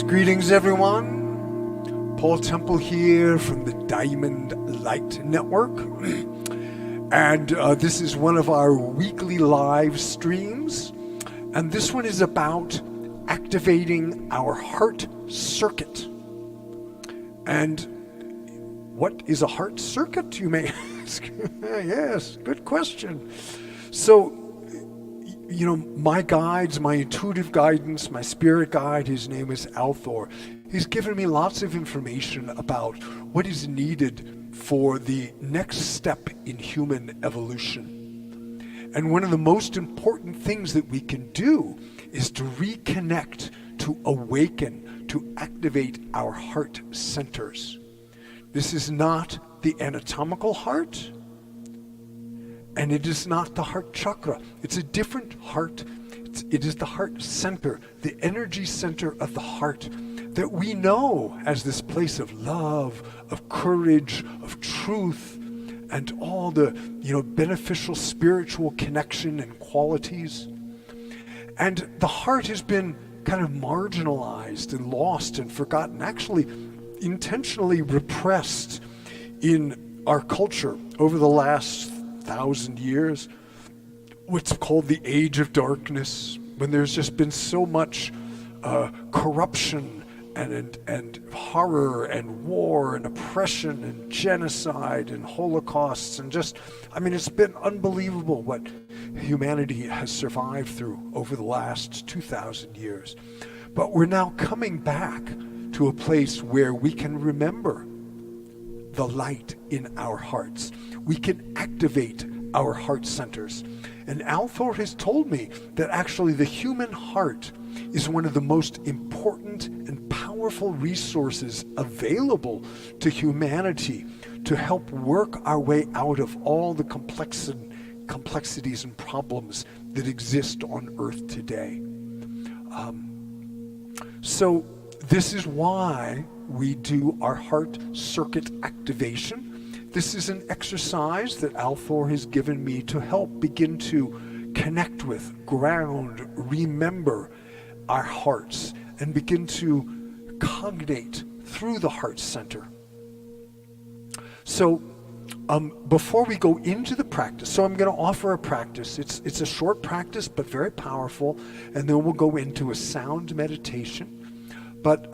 Greetings everyone. Paul Temple here from the Diamond Light Network. And this is one of our weekly live streams. And this one is about activating our heart circuit. And what is a heart circuit, you may ask? Yes, good question. So, you know, my guides, my intuitive guidance, my spirit guide, his name is Althor. He's given me lots of information about what is needed for the next step in human evolution. And one of the most important things that we can do is to reconnect, to awaken, to activate our heart centers. This is not the anatomical heart, and it is not the heart chakra. It's a different heart. It is the heart center, the energy center of the heart that we know as this place of love, of courage, of truth, and all the, beneficial spiritual connection and qualities. And the heart has been kind of marginalized and lost and forgotten, actually intentionally repressed in our culture over the last 1,000 years, what's called the age of darkness, when there's just been so much corruption and horror and war and oppression and genocide and holocausts and it's been unbelievable what humanity has survived through over the last 2,000 years. But we're now coming back to a place where we can remember the light in our hearts. We can activate our heart centers. And Althor has told me that actually the human heart is one of the most important and powerful resources available to humanity to help work our way out of all the complexities and problems that exist on Earth today. So this is why we do our heart circuit activation. This is an exercise that Althor has given me to help begin to connect with, ground, remember our hearts, and begin to cognate through the heart center. So before we go into the practice, so I'm going to offer a practice. It's a short practice, but very powerful, and then we'll go into a sound meditation. But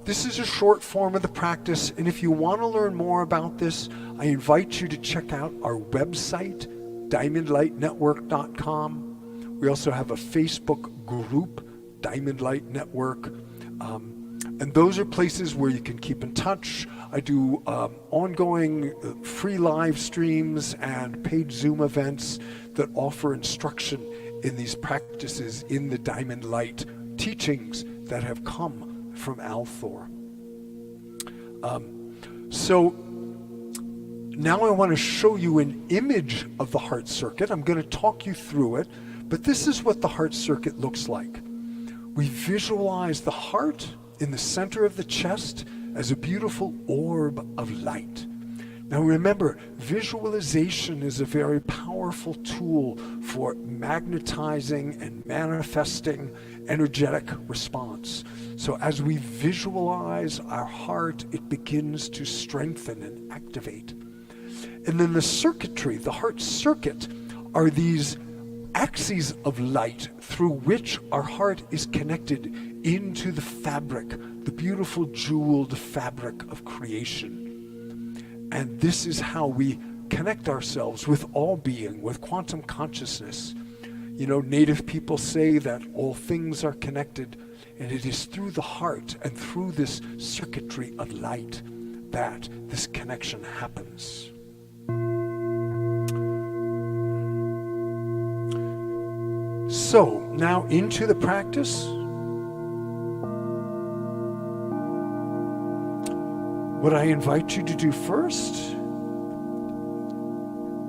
this is a short form of the practice, and if you want to learn more about this, I invite you to check out our website, diamondlightnetwork.com. We also have a Facebook group, Diamond Light Network, and those are places where you can keep in touch. I do ongoing free live streams and paid Zoom events that offer instruction in these practices in the Diamond Light teachings that have come from Althor. So now I want to show you an image of the heart circuit. I'm going to talk you through it, but this is what the heart circuit looks like. We visualize the heart in the center of the chest as a beautiful orb of light. Now remember, visualization is a very powerful tool for magnetizing and manifesting energetic response. So as we visualize our heart, it begins to strengthen and activate. And then the circuitry, the heart circuit, are these axes of light through which our heart is connected into the fabric, the beautiful jeweled fabric of creation. And this is how we connect ourselves with all being, with quantum consciousness. You know, native people say that all things are connected, and it is through the heart and through this circuitry of light that this connection happens. So, now into the practice. What I invite you to do first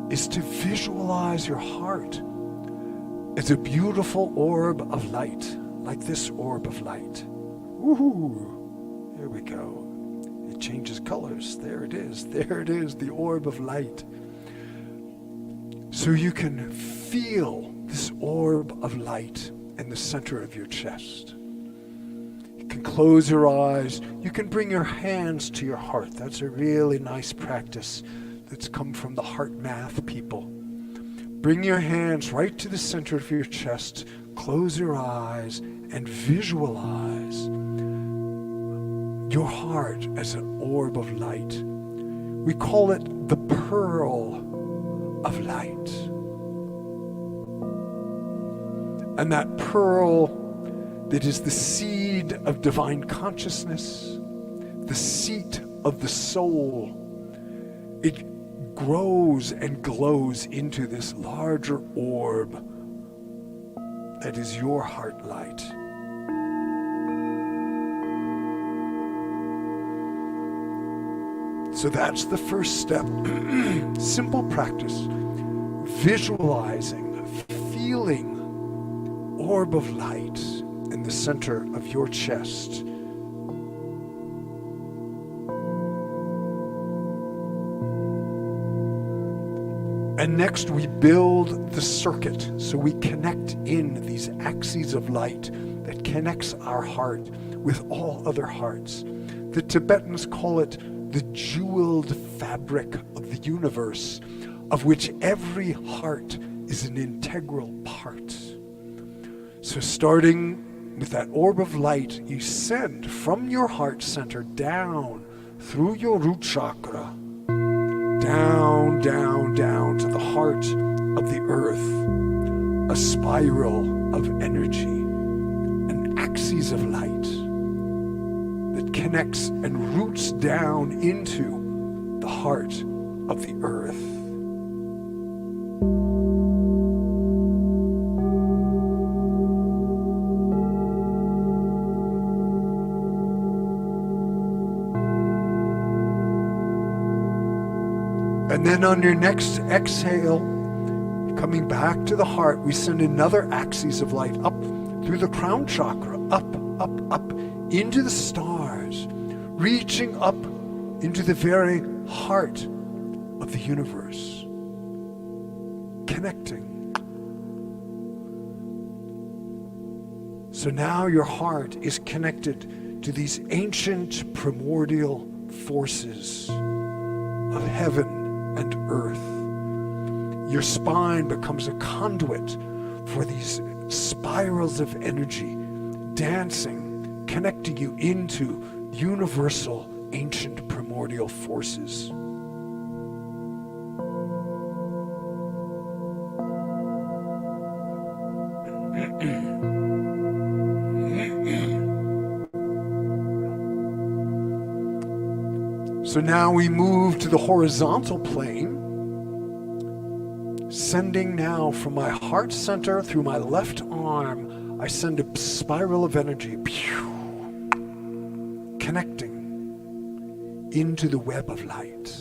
is to visualize your heart as a beautiful orb of light, like this orb of light. Woohoo! Here we go. It changes colors. There it is. There it is, the orb of light. So you can feel this orb of light in the center of your chest. You can close your eyes. You can bring your hands to your heart. That's a really nice practice that's come from the heart math people. Bring your hands right to the center of your chest. Close your eyes and visualize your heart as an orb of light. We call it the pearl of light. And that pearl that is the seed of divine consciousness, the seat of the soul, it grows and glows into this larger orb that is your heart light. So that's the first step. Simple practice. Visualizing, feeling orb of light in the center of your chest. And next we build the circuit. So we connect in these axes of light that connects our heart with all other hearts. The Tibetans call it the jeweled fabric of the universe, of which every heart is an integral part. So starting with that orb of light, you send from your heart center down through your root chakra, down, down, down to the heart of the earth, a spiral of energy, an axis of light that connects and roots down into the heart of the earth. And then on your next exhale, coming back to the heart, we send another axis of light up through the crown chakra, up, up, up, into the stars, reaching up into the very heart of the universe, connecting. So now your heart is connected to these ancient primordial forces of heaven and earth. Your spine becomes a conduit for these spirals of energy, dancing, connecting you into universal ancient primordial forces. So now we move to the horizontal plane, sending now from my heart center through my left arm, I send a spiral of energy, connecting into the web of light.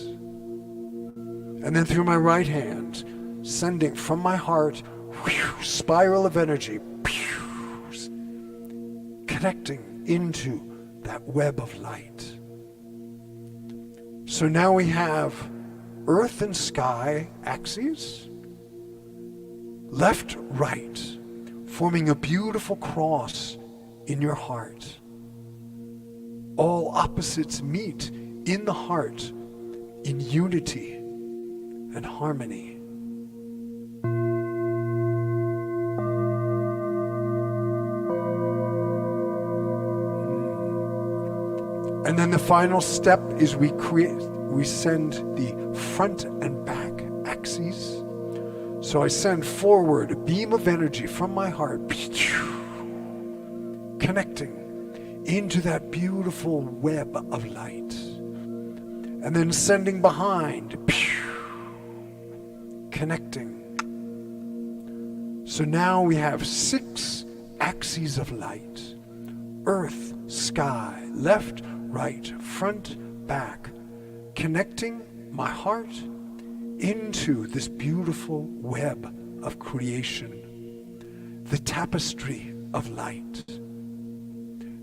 And then through my right hand, sending from my heart, spiral of energy, connecting into that web of light. So now we have earth and sky axes, left, right, forming a beautiful cross in your heart. All opposites meet in the heart in unity and harmony. And then the final step is we send the front and back axes. So I send forward a beam of energy from my heart, connecting into that beautiful web of light. and then sending behind, connecting. So now we have 6 axes of light: earth, sky, left, right, front, back, connecting my heart into this beautiful web of creation, the tapestry of light.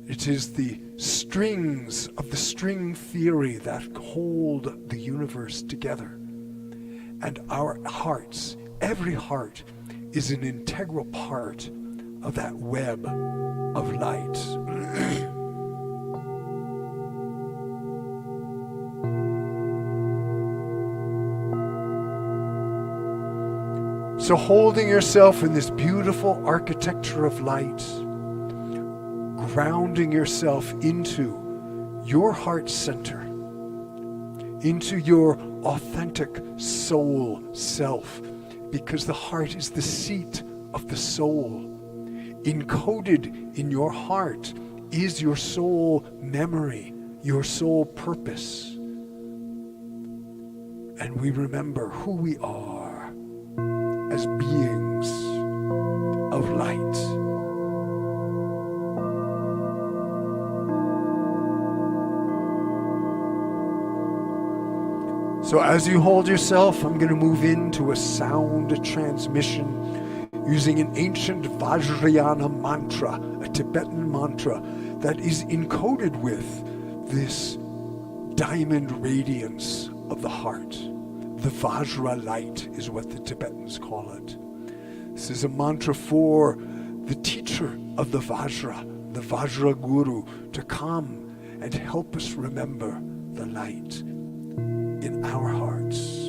It is the strings of the string theory that hold the universe together. And our hearts, every heart, is an integral part of that web of light. So holding yourself in this beautiful architecture of light, grounding yourself into your heart center, into your authentic soul self, because the heart is the seat of the soul. Encoded in your heart is your soul memory, your soul purpose. And we remember who we are as beings of light. So as you hold yourself, I'm going to move into a sound transmission using an ancient Vajrayana mantra, a Tibetan mantra that is encoded with this diamond radiance of the heart. The Vajra light is what the Tibetans call it. This is a mantra for the teacher of the Vajra Guru, to come and help us remember the light in our hearts.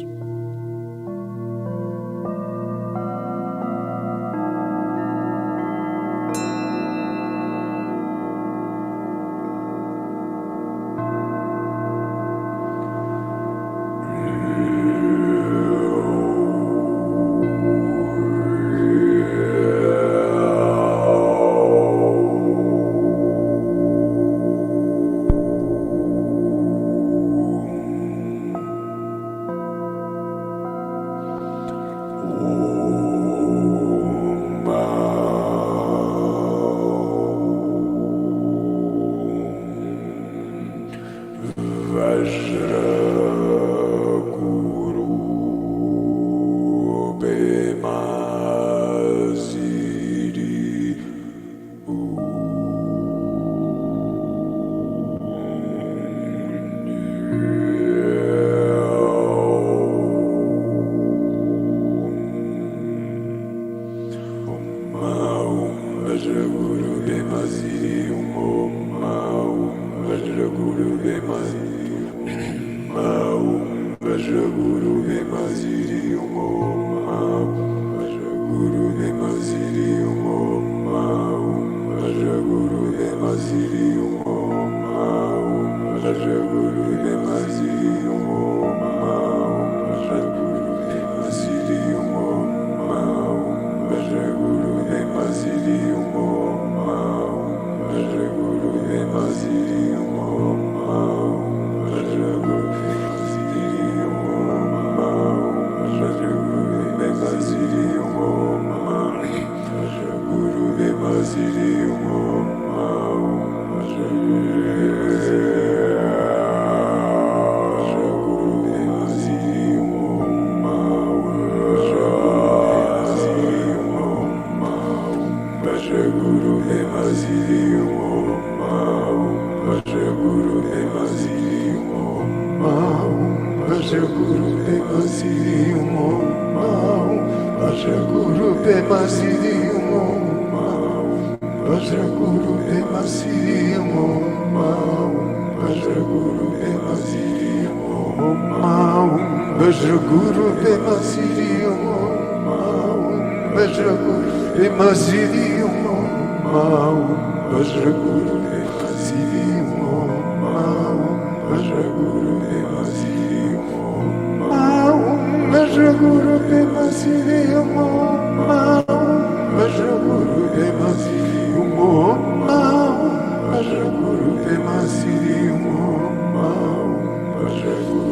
Guru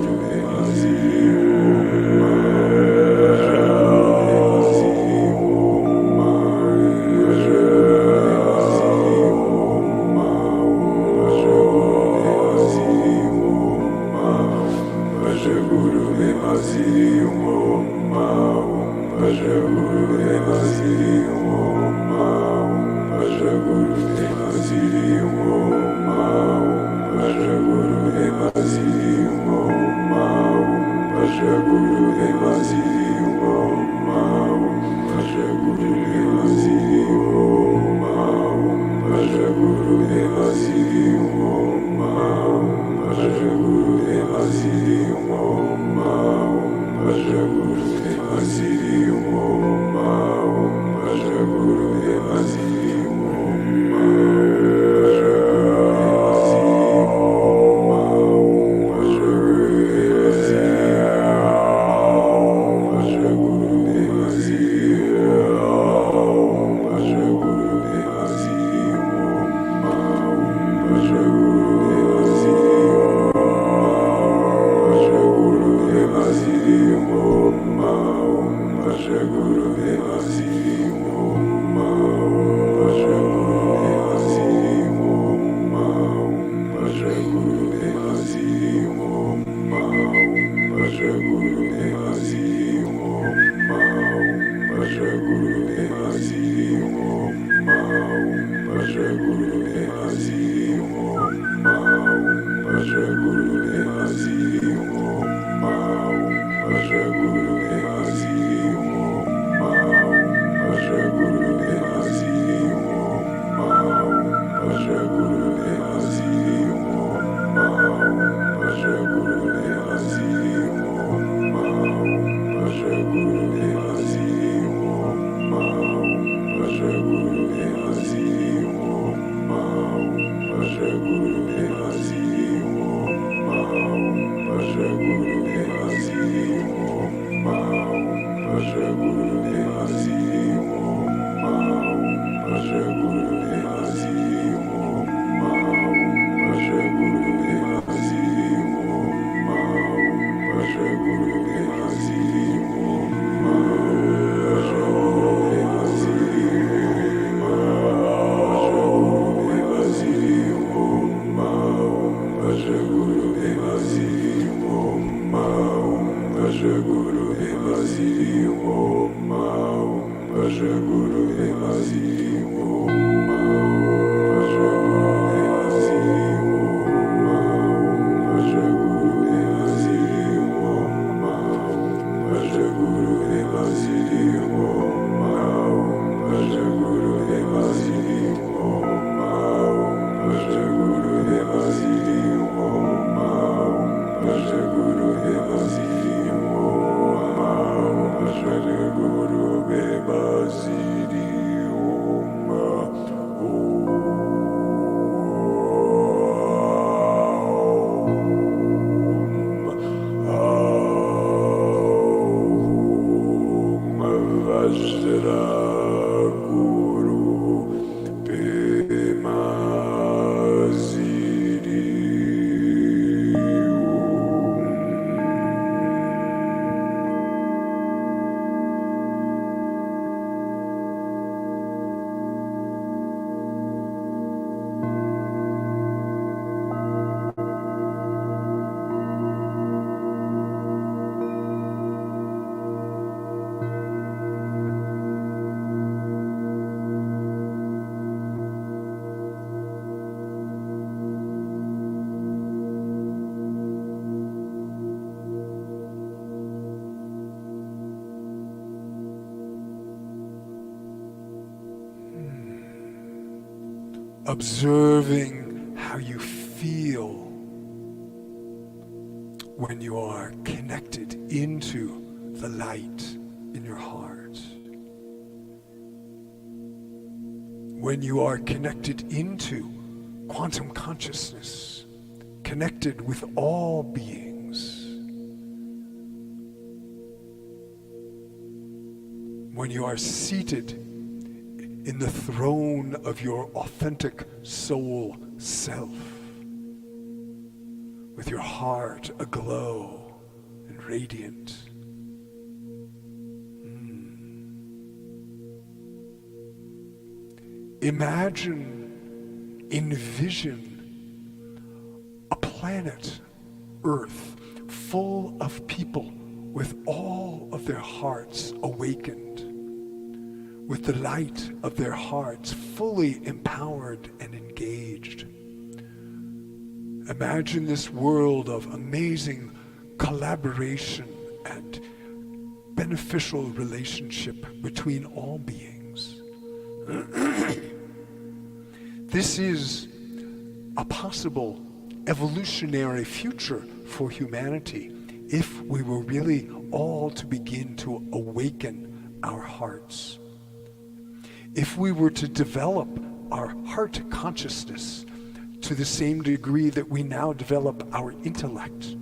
Observing how you feel when you are connected into the light in your heart. When you are connected into quantum consciousness, connected with all beings. When you are seated in the throne of your authentic soul self, with your heart aglow and radiant. Imagine, envision a planet, Earth, full of people with all of their hearts awakened, with the light of their hearts fully empowered and engaged. Imagine this world of amazing collaboration and beneficial relationship between all beings. This is a possible evolutionary future for humanity if we were really all to begin to awaken our hearts. If we were to develop our heart consciousness to the same degree that we now develop our intellect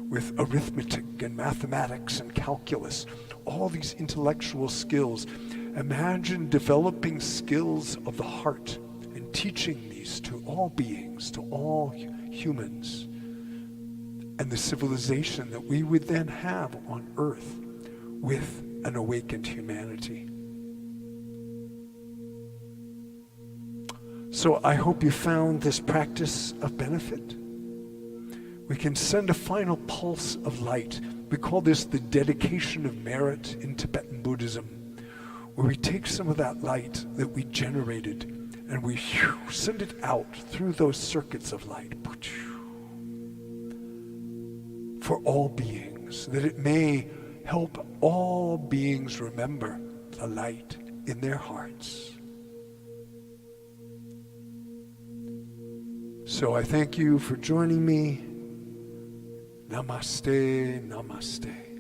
with arithmetic and mathematics and calculus, all these intellectual skills, imagine developing skills of the heart and teaching these to all beings, to all humans, and the civilization that we would then have on Earth with an awakened humanity. So I hope you found this practice of benefit. We can send a final pulse of light. We call this the dedication of merit in Tibetan Buddhism, where we take some of that light that we generated and we send it out through those circuits of light for all beings, that it may help all beings remember the light in their hearts. So I thank you for joining me. Namaste, namaste.